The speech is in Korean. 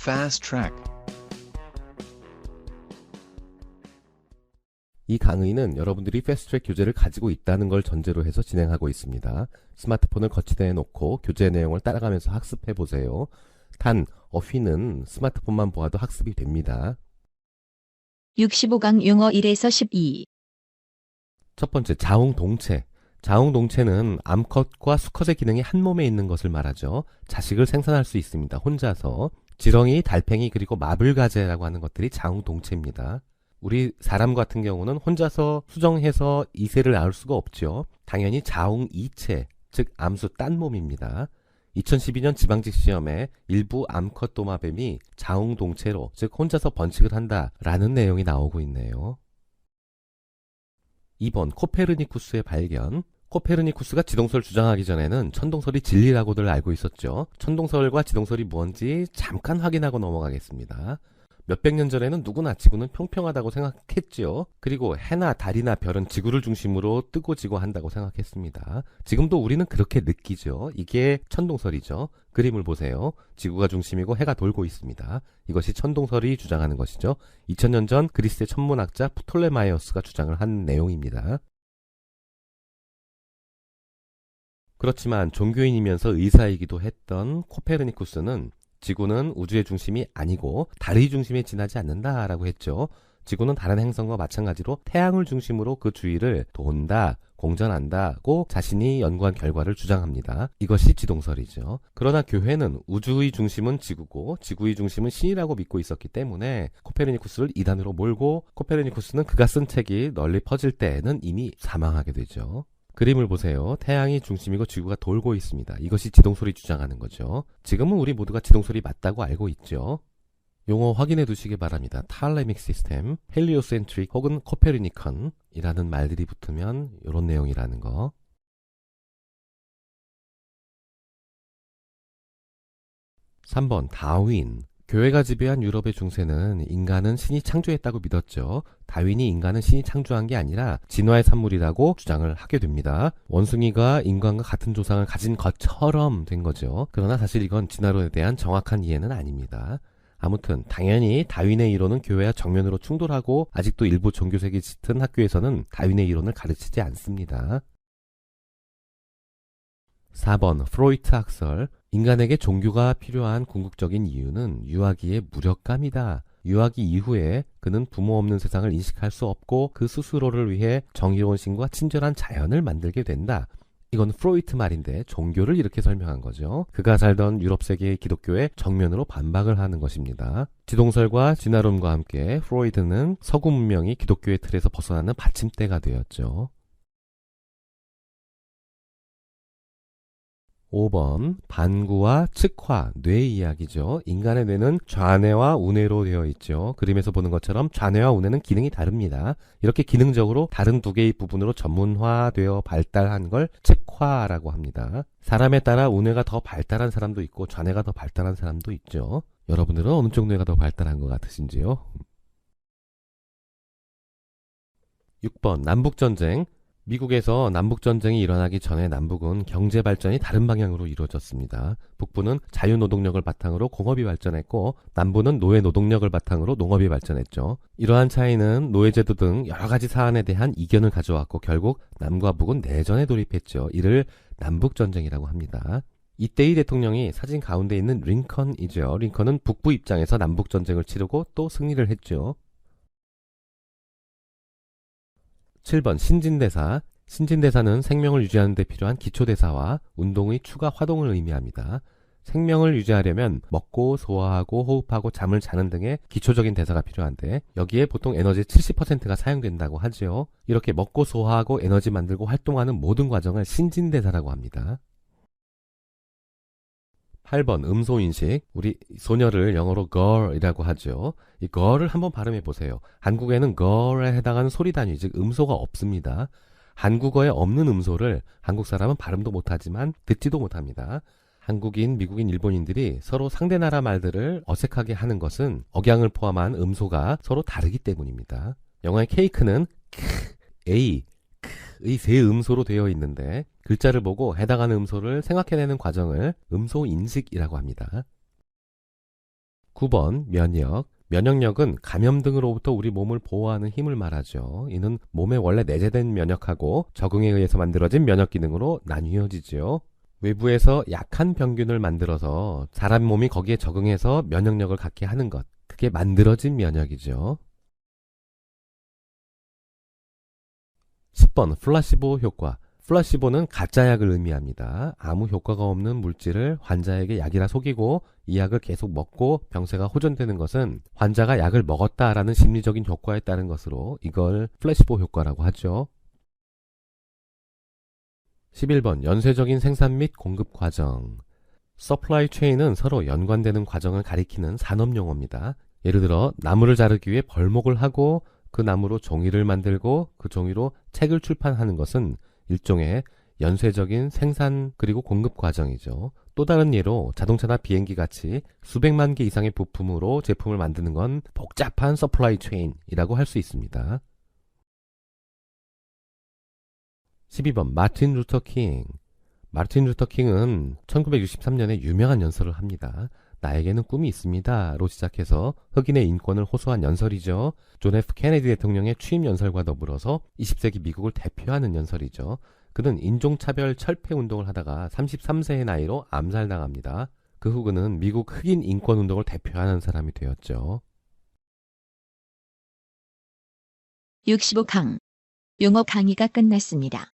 Fast track. 이 강의는 여러분들이 패스트트랙 교재를 가지고 있다는 걸 전제로 해서 진행하고 있습니다. 스마트폰을 거치대에 놓고 교재 내용을 따라가면서 학습해 보세요. 단, 어휘는 스마트폰만 보아도 학습이 됩니다. 65강 용어 1에서 12. 첫 번째, 자웅동체. 자웅동체는 암컷과 수컷의 기능이 한 몸에 있는 것을 말하죠. 자식을 생산할 수 있습니다. 혼자서. 지렁이, 달팽이, 그리고 마블가재라고 하는 것들이 자웅동체입니다. 우리 사람 같은 경우는 혼자서 수정해서 이세를 낳을 수가 없죠. 당연히 자웅이체, 즉 암수 딴 몸입니다. 2012년 지방직 시험에 일부 암컷 도마뱀이 자웅동체로, 즉 혼자서 번식을 한다라는 내용이 나오고 있네요. 2번, 코페르니쿠스의 발견. 코페르니쿠스가 지동설을 주장하기 전에는 천동설이 진리라고들 알고 있었죠. 천동설과 지동설이 뭔지 잠깐 확인하고 넘어가겠습니다. 몇백 년 전에는 누구나 지구는 평평하다고 생각했지요. 그리고 해나 달이나 별은 지구를 중심으로 뜨고 지고 한다고 생각했습니다. 지금도 우리는 그렇게 느끼죠. 이게 천동설이죠. 그림을 보세요. 지구가 중심이고 해가 돌고 있습니다. 이것이 천동설이 주장하는 것이죠. 2000년 전 그리스의 천문학자 프톨레마이오스가 주장을 한 내용입니다. 그렇지만 종교인이면서 의사이기도 했던 코페르니쿠스는 지구는 우주의 중심이 아니고 달의 중심에 지나지 않는다라고 했죠. 지구는 다른 행성과 마찬가지로 태양을 중심으로 그 주위를 돈다, 공전한다고 자신이 연구한 결과를 주장합니다. 이것이 지동설이죠. 그러나 교회는 우주의 중심은 지구고 지구의 중심은 신이라고 믿고 있었기 때문에 코페르니쿠스를 이단으로 몰고 코페르니쿠스는 그가 쓴 책이 널리 퍼질 때에는 이미 사망하게 되죠. 그림을 보세요. 태양이 중심이고 지구가 돌고 있습니다. 이것이 지동설이 주장하는 거죠. 지금은 우리 모두가 지동설이 맞다고 알고 있죠. 용어 확인해 두시기 바랍니다. 탈레믹 시스템, 헬리오센트릭 혹은 코페르니컨 이라는 말들이 붙으면 이런 내용이라는 거. 3번, 다윈. 교회가 지배한 유럽의 중세는 인간은 신이 창조했다고 믿었죠. 다윈이 인간은 신이 창조한 게 아니라 진화의 산물이라고 주장을 하게 됩니다. 원숭이가 인간과 같은 조상을 가진 것처럼 된 거죠. 그러나 사실 이건 진화론에 대한 정확한 이해는 아닙니다. 아무튼 당연히 다윈의 이론은 교회와 정면으로 충돌하고 아직도 일부 종교색이 짙은 학교에서는 다윈의 이론을 가르치지 않습니다. 4번, 프로이트 학설. 인간에게 종교가 필요한 궁극적인 이유는 유아기의 무력감이다. 유아기 이후에 그는 부모 없는 세상을 인식할 수 없고 그 스스로를 위해 정의로운 신과 친절한 자연을 만들게 된다. 이건 프로이트 말인데 종교를 이렇게 설명한 거죠. 그가 살던 유럽 세계의 기독교에 정면으로 반박을 하는 것입니다. 지동설과 진화론과 함께 프로이트는 서구 문명이 기독교의 틀에서 벗어나는 받침대가 되었죠. 5번, 반구와 측화, 뇌 이야기죠. 인간의 뇌는 좌뇌와 우뇌로 되어 있죠. 그림에서 보는 것처럼 좌뇌와 우뇌는 기능이 다릅니다. 이렇게 기능적으로 다른 두 개의 부분으로 전문화되어 발달한 걸 측화라고 합니다. 사람에 따라 우뇌가 더 발달한 사람도 있고 좌뇌가 더 발달한 사람도 있죠. 여러분들은 어느 쪽 뇌가 더 발달한 것 같으신지요? 6번, 남북전쟁. 미국에서 남북전쟁이 일어나기 전에 남북은 경제발전이 다른 방향으로 이루어졌습니다. 북부는 자유노동력을 바탕으로 공업이 발전했고 남부는 노예노동력을 바탕으로 농업이 발전했죠. 이러한 차이는 노예제도 등 여러가지 사안에 대한 이견을 가져왔고 결국 남과 북은 내전에 돌입했죠. 이를 남북전쟁이라고 합니다. 이때의 대통령이 사진 가운데 있는 링컨이죠. 링컨은 북부 입장에서 남북전쟁을 치르고 또 승리를 했죠. 7번, 신진대사. 신진대사는 생명을 유지하는 데 필요한 기초대사와 운동의 추가 화동을 의미합니다. 생명을 유지하려면 먹고 소화하고 호흡하고 잠을 자는 등의 기초적인 대사가 필요한데 여기에 보통 에너지의 70%가 사용된다고 하지요. 이렇게 먹고 소화하고 에너지 만들고 활동하는 모든 과정을 신진대사라고 합니다. 8번, 음소인식. 우리 소녀를 영어로 girl이라고 하죠. 이 girl을 한번 발음해 보세요. 한국에는 girl에 해당하는 소리 단위, 즉 음소가 없습니다. 한국어에 없는 음소를 한국 사람은 발음도 못하지만 듣지도 못합니다. 한국인, 미국인, 일본인들이 서로 상대 나라 말들을 어색하게 하는 것은 억양을 포함한 음소가 서로 다르기 때문입니다. 영어의 케이크는 A, 의 세 음소로 되어 있는데 글자를 보고 해당하는 음소를 생각해내는 과정을 음소 인식이라고 합니다. 9번 면역. 면역력은 감염 등으로부터 우리 몸을 보호하는 힘을 말하죠. 이는 몸에 원래 내재된 면역하고 적응에 의해서 만들어진 면역 기능으로 나뉘어지죠. 외부에서 약한 병균을 만들어서 사람 몸이 거기에 적응해서 면역력을 갖게 하는 것. 그게 만들어진 면역이죠. 10번 플라시보 효과. 플라시보는 가짜 약을 의미합니다. 아무 효과가 없는 물질을 환자에게 약이라 속이고 이 약을 계속 먹고 병세가 호전되는 것은 환자가 약을 먹었다라는 심리적인 효과에 따른 것으로 이걸 플라시보 효과라고 하죠. 11번 연쇄적인 생산 및 공급 과정. 서플라이 체인은 서로 연관되는 과정을 가리키는 산업용어입니다. 예를 들어 나무를 자르기 위해 벌목을 하고 그 나무로 종이를 만들고 그 종이로 책을 출판하는 것은 일종의 연쇄적인 생산 그리고 공급 과정이죠. 또 다른 예로 자동차나 비행기 같이 수백만 개 이상의 부품으로 제품을 만드는 건 복잡한 서플라이 체인이라고 할 수 있습니다. 12번 마틴 루터 킹. 마틴 루터 킹은 1963년에 유명한 연설을 합니다. 나에게는 꿈이 있습니다로 시작해서 흑인의 인권을 호소한 연설이죠. 존 F 케네디 대통령의 취임 연설과 더불어서 20세기 미국을 대표하는 연설이죠. 그는 인종차별 철폐 운동을 하다가 33세의 나이로 암살당합니다. 그 후 그는 미국 흑인 인권 운동을 대표하는 사람이 되었죠. 65강. 용어 강의가 끝났습니다.